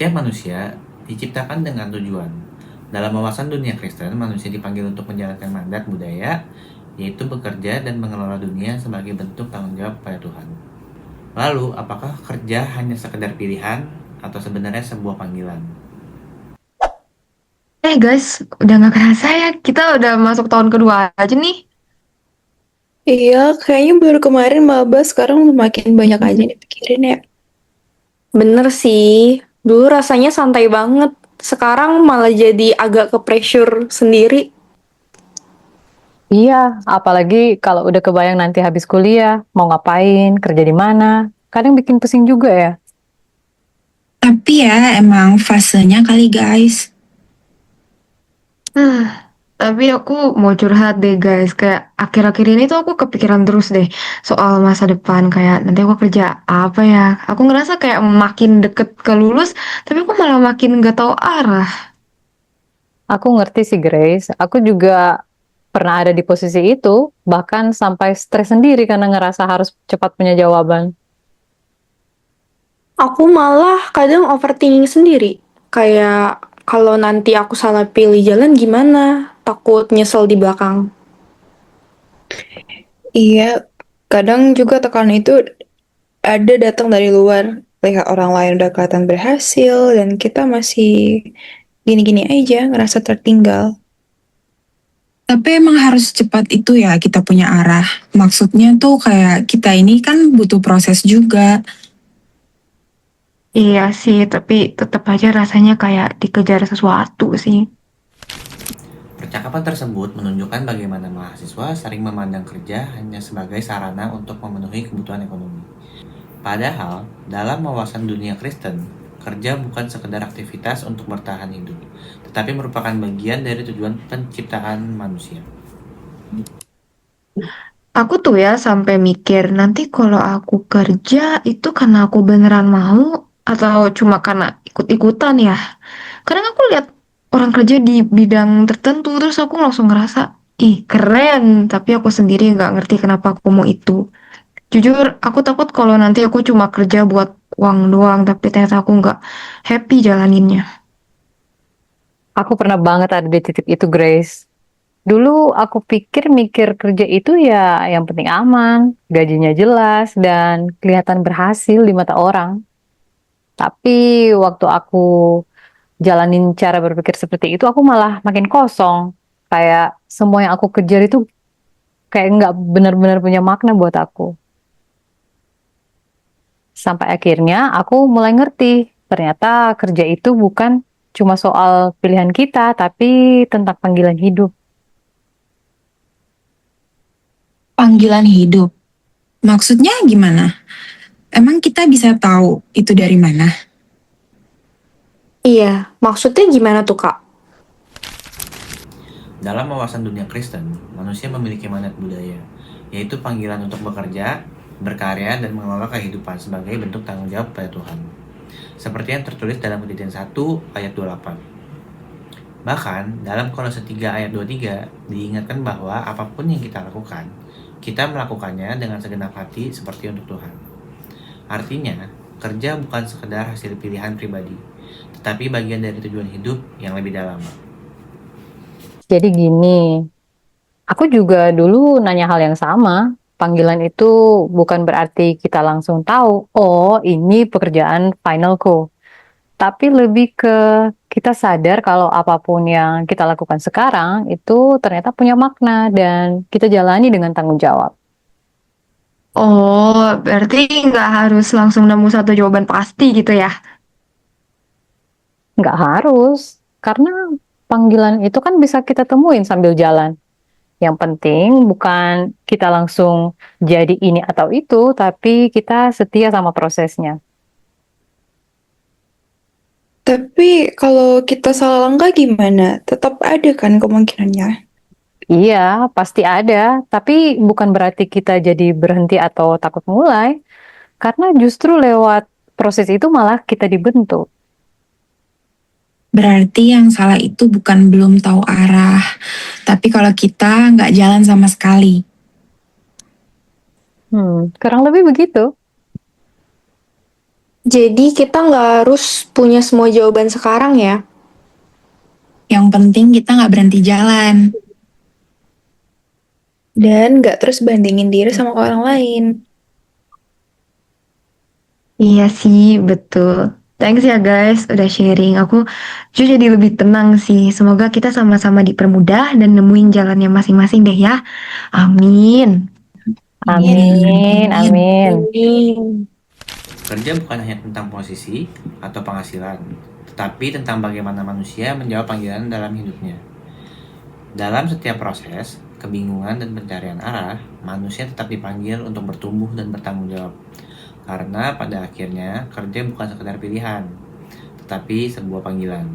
Setiap manusia diciptakan dengan tujuan. Dalam wawasan dunia Kristen, manusia dipanggil untuk menjalankan mandat budaya, yaitu bekerja dan mengelola dunia sebagai bentuk tanggung jawab pada Tuhan. Lalu, apakah kerja hanya sekedar pilihan atau sebenarnya sebuah panggilan? Guys, udah gak kerasa ya, kita udah masuk tahun kedua aja nih. Iya, kayaknya baru kemarin maba, sekarang udah makin banyak aja dipikirin ya. Bener sih, dulu rasanya santai banget. Sekarang malah jadi agak ke pressure sendiri. Iya, apalagi kalau udah kebayang nanti habis kuliah, mau ngapain, kerja di mana. Kadang bikin pusing juga ya. Tapi ya emang fasenya kali guys. Nah, tapi aku mau curhat deh guys, kayak akhir-akhir ini tuh aku kepikiran terus deh soal masa depan, kayak nanti aku kerja apa ya. Aku ngerasa kayak makin deket ke lulus, tapi aku malah makin gak tahu arah. Aku ngerti sih Grace, aku juga pernah ada di posisi itu, bahkan sampai stres sendiri karena ngerasa harus cepat punya jawaban. Aku malah kadang overthinking sendiri. Kayak kalau nanti aku salah pilih jalan gimana? Takut nyesel di belakang. Iya, kadang juga tekanan itu ada datang dari luar. Lihat orang lain udah kelihatan berhasil dan kita masih gini-gini aja, ngerasa tertinggal. Tapi emang harus cepat itu ya kita punya arah. Maksudnya tuh kayak kita ini kan butuh proses juga. Iya sih, tapi tetap aja rasanya kayak dikejar sesuatu sih. Percakapan tersebut menunjukkan bagaimana mahasiswa sering memandang kerja hanya sebagai sarana untuk memenuhi kebutuhan ekonomi. Padahal, dalam wawasan dunia Kristen, kerja bukan sekedar aktivitas untuk bertahan hidup, tetapi merupakan bagian dari tujuan penciptaan manusia. Aku tuh ya sampai mikir nanti kalau aku kerja itu karena aku beneran mau atau cuma karena ikut-ikutan ya. Kadang aku lihat orang kerja di bidang tertentu terus aku langsung ngerasa, ih keren, tapi aku sendiri nggak ngerti kenapa aku mau itu. Jujur, aku takut kalau nanti aku cuma kerja buat uang doang, tapi ternyata aku nggak happy jalaninnya. Aku pernah banget ada di titik itu Grace. Dulu aku pikir mikir kerja itu ya yang penting aman, gajinya jelas, dan kelihatan berhasil di mata orang. Tapi waktu aku jalanin cara berpikir seperti itu, aku malah makin kosong. Kayak semua yang aku kejar itu kayak nggak benar-benar punya makna buat aku. Sampai akhirnya aku mulai ngerti, ternyata kerja itu bukan cuma soal pilihan kita, tapi tentang panggilan hidup. Panggilan hidup. Maksudnya gimana? Emang kita bisa tahu itu dari mana? Iya, maksudnya gimana tuh Kak? Dalam wawasan dunia Kristen, manusia memiliki mandat budaya, yaitu panggilan untuk bekerja, berkarya, dan mengelola kehidupan sebagai bentuk tanggung jawab pada Tuhan. Seperti yang tertulis dalam Kejadian 1 ayat 28. Bahkan, dalam Kolose 3 ayat 23, diingatkan bahwa apapun yang kita lakukan, kita melakukannya dengan segenap hati seperti untuk Tuhan. Artinya, kerja bukan sekedar hasil pilihan pribadi, tetapi bagian dari tujuan hidup yang lebih dalam. Jadi gini, aku juga dulu nanya hal yang sama. Panggilan itu bukan berarti kita langsung tahu, oh ini pekerjaan finalku. Tapi lebih ke kita sadar kalau apapun yang kita lakukan sekarang itu ternyata punya makna dan kita jalani dengan tanggung jawab. Oh, berarti nggak harus langsung nemu satu jawaban pasti gitu ya? Nggak harus, karena panggilan itu kan bisa kita temuin sambil jalan. Yang penting bukan kita langsung jadi ini atau itu, tapi kita setia sama prosesnya. Tapi kalau kita salah langkah gimana? Tetap ada kan kemungkinannya. Iya, pasti ada, tapi bukan berarti kita jadi berhenti atau takut mulai, karena justru lewat proses itu malah kita dibentuk. Berarti yang salah itu bukan belum tahu arah, tapi kalau kita nggak jalan sama sekali. Kurang lebih begitu. Jadi kita nggak harus punya semua jawaban sekarang ya. Yang penting kita nggak berhenti jalan. Dan nggak terus bandingin diri sama orang lain. Iya sih, betul. Thanks ya guys, udah sharing. Aku jujur jadi lebih tenang sih. Semoga kita sama-sama dipermudah dan nemuin jalannya masing-masing deh ya. Amin. Amin, amin. Kerja bukan hanya tentang posisi atau penghasilan, tetapi tentang bagaimana manusia menjawab panggilan dalam hidupnya. Dalam setiap proses, kebingungan dan pencarian arah, manusia tetap dipanggil untuk bertumbuh dan bertanggung jawab. Karena pada akhirnya kerja bukan sekedar pilihan, tetapi sebuah panggilan.